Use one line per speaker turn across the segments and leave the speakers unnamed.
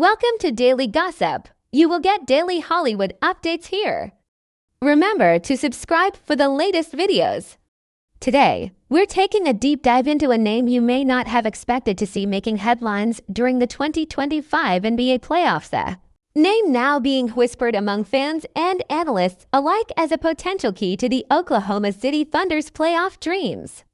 Welcome to Daily Gossip. You will get daily Hollywood updates here. Remember to subscribe for the latest videos. Today, we're taking a deep dive into a name you may not have expected to see making headlines during the 2025 NBA playoffs. A name now being whispered among fans and analysts alike as a potential key to the Oklahoma City Thunder's playoff dreams.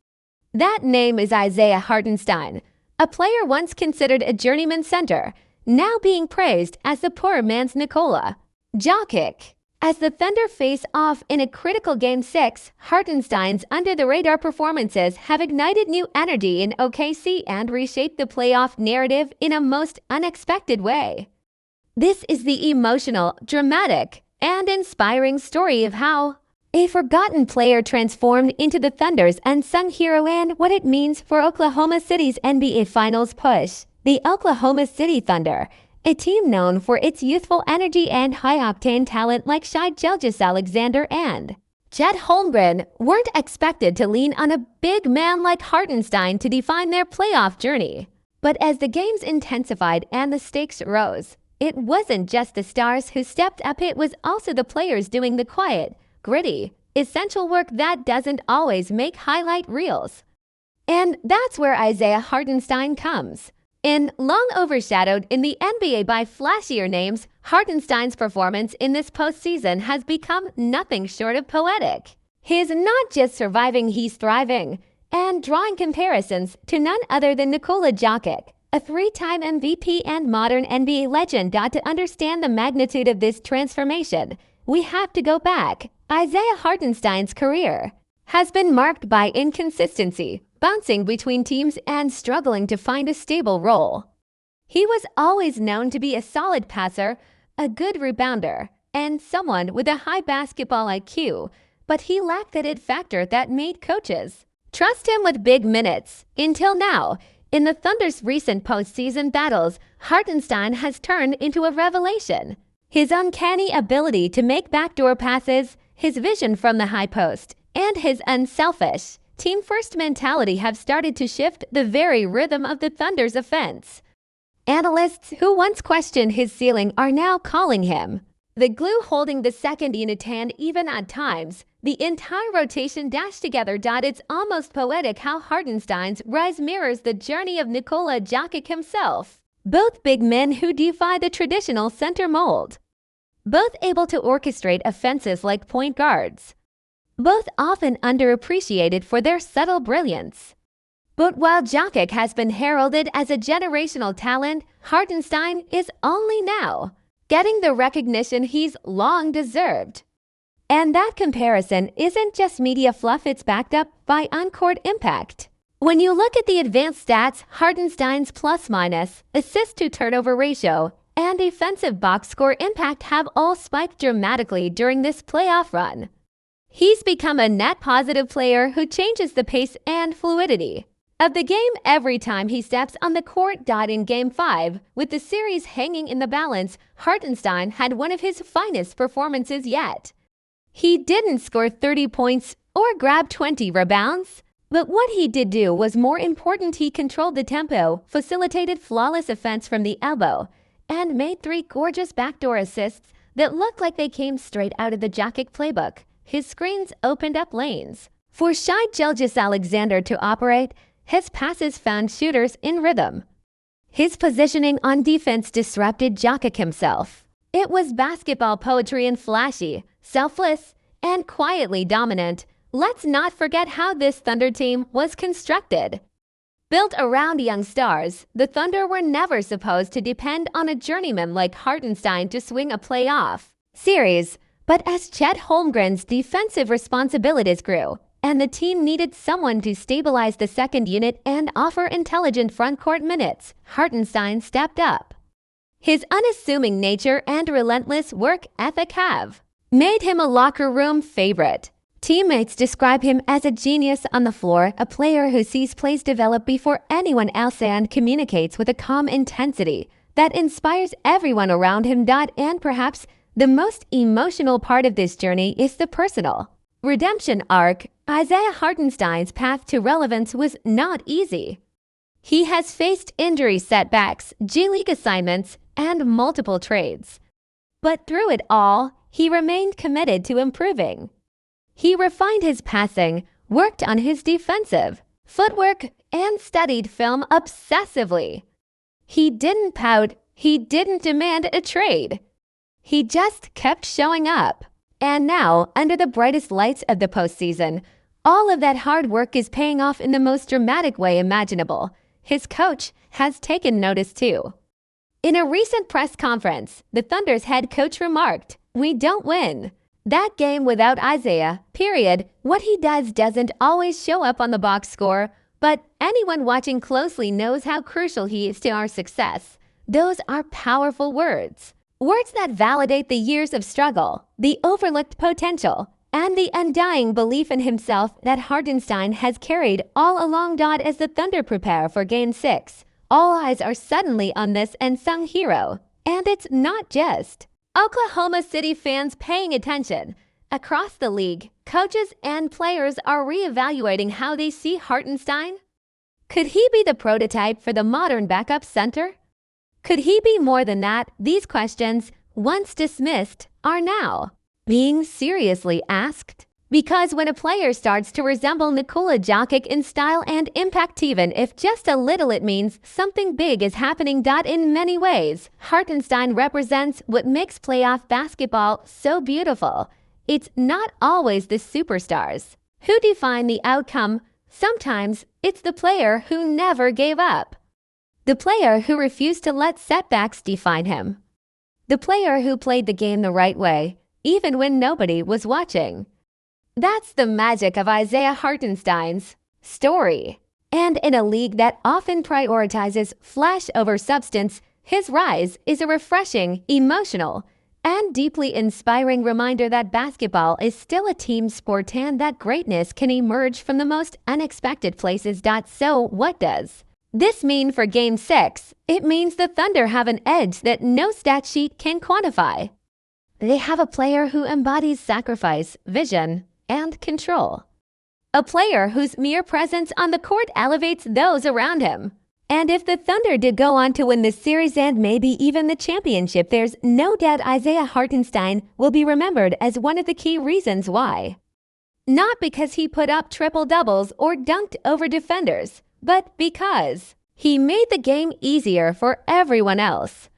That name is Isaiah Hartenstein, a player once considered a journeyman center, now being praised as the poor man's Nikola Jokic. As the Thunder face off in a critical Game 6, Hartenstein's under-the-radar performances have ignited new energy in OKC and reshaped the playoff narrative in a most unexpected way. This is the emotional, dramatic, and inspiring story of how a forgotten player transformed into the Thunder's unsung hero and what it means for Oklahoma City's NBA Finals push. The Oklahoma City Thunder, a team known for its youthful energy and high-octane talent like Shai Gilgeous-Alexander and Chet Holmgren, weren't expected to lean on a big man like Hartenstein to define their playoff journey. But as the games intensified and the stakes rose, it wasn't just the stars who stepped up, it was also the players doing the quiet, gritty, essential work that doesn't always make highlight reels. And that's where Isaiah Hartenstein comes in. Long overshadowed in the NBA by flashier names, Hartenstein's performance in this postseason has become nothing short of poetic. He's not just surviving, he's thriving, and drawing comparisons to none other than Nikola Jokic, a three-time MVP and modern NBA legend. To understand the magnitude of this transformation, we have to go back. Isaiah Hartenstein's career has been marked by inconsistency, bouncing between teams and struggling to find a stable role. He was always known to be a solid passer, a good rebounder, and someone with a high basketball IQ, but he lacked that it factor that made coaches trust him with big minutes. Until now, in the Thunder's recent postseason battles, Hartenstein has turned into a revelation. His uncanny ability to make backdoor passes, his vision from the high post, and his unselfish, team-first mentality have started to shift the very rhythm of the Thunder's offense. Analysts who once questioned his ceiling are now calling him the glue holding the second unit, and even at times, the entire rotation dashed together. It's almost poetic how Hartenstein's rise mirrors the journey of Nikola Jokic himself. Both big men who defy the traditional center mold. Both able to orchestrate offenses like point guards. Both often underappreciated for their subtle brilliance. But while Jokic has been heralded as a generational talent, Hartenstein is only now getting the recognition he's long deserved. And that comparison isn't just media fluff, it's backed up by on-court impact. When you look at the advanced stats, Hartenstein's plus-minus, assist-to-turnover ratio, and defensive box score impact have all spiked dramatically during this playoff run. He's become a net positive player who changes the pace and fluidity of the game every time he steps on the court. In Game 5, with the series hanging in the balance, Hartenstein had one of his finest performances yet. He didn't score 30 points or grab 20 rebounds, but what he did do was more important. He controlled the tempo, facilitated flawless offense from the elbow, and made 3 gorgeous backdoor assists that looked like they came straight out of the Jokic playbook. His screens opened up lanes for Shai Gilgeous-Alexander to operate. His passes found shooters in rhythm. His positioning on defense disrupted Jokic himself. It was basketball poetry and flashy, selfless, and quietly dominant. Let's not forget how this Thunder team was constructed. Built around young stars, the Thunder were never supposed to depend on a journeyman like Hartenstein to swing a playoff series. But as Chet Holmgren's defensive responsibilities grew, and the team needed someone to stabilize the second unit and offer intelligent frontcourt minutes, Hartenstein stepped up. His unassuming nature and relentless work ethic have made him a locker room favorite. Teammates describe him as a genius on the floor, a player who sees plays develop before anyone else and communicates with a calm intensity that inspires everyone around him. And perhaps the most emotional part of this journey is the personal redemption arc. Isaiah Hartenstein's path to relevance was not easy. He has faced injury setbacks, G League assignments, and multiple trades. But through it all, he remained committed to improving. He refined his passing, worked on his defensive footwork, and studied film obsessively. He didn't pout, he didn't demand a trade. He just kept showing up. And now, under the brightest lights of the postseason, all of that hard work is paying off in the most dramatic way imaginable. His coach has taken notice too. In a recent press conference, the Thunder's head coach remarked, "We don't win that game without Isaiah, period. What he does doesn't always show up on the box score, but anyone watching closely knows how crucial he is to our success." Those are powerful words. Words that validate the years of struggle, the overlooked potential, and the undying belief in himself that Hartenstein has carried all along. As the Thunder prepare for Game 6, all eyes are suddenly on this unsung hero. And it's not just Oklahoma City fans paying attention. Across the league, coaches and players are reevaluating how they see Hartenstein. Could he be the prototype for the modern backup center? Could he be more than that? These questions, once dismissed, are now being seriously asked. Because when a player starts to resemble Nikola Jokic in style and impact, even if just a little, it means something big is happening. In many ways, Hartenstein represents what makes playoff basketball so beautiful. It's not always the superstars who define the outcome. Sometimes it's the player who never gave up. The player who refused to let setbacks define him. The player who played the game the right way, even when nobody was watching. That's the magic of Isaiah Hartenstein's story. And in a league that often prioritizes flash over substance, his rise is a refreshing, emotional, and deeply inspiring reminder that basketball is still a team sport and that greatness can emerge from the most unexpected places. So what does this mean for Game 6? It means the Thunder have an edge that no stat sheet can quantify. They have a player who embodies sacrifice, vision, and control. A player whose mere presence on the court elevates those around him. And if the Thunder did go on to win this series and maybe even the championship, there's no doubt Isaiah Hartenstein will be remembered as one of the key reasons why. Not because he put up triple-doubles or dunked over defenders, but because he made the game easier for everyone else.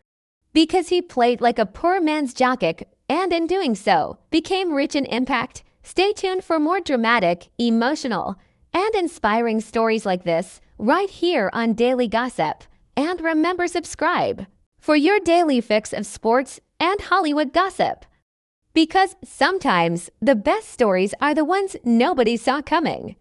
Because he played like a poor man's Jokic, and in doing so, became rich in impact. Stay tuned for more dramatic, emotional, and inspiring stories like this right here on Daily Gossip. And remember, subscribe for your daily fix of sports and Hollywood gossip. Because sometimes the best stories are the ones nobody saw coming.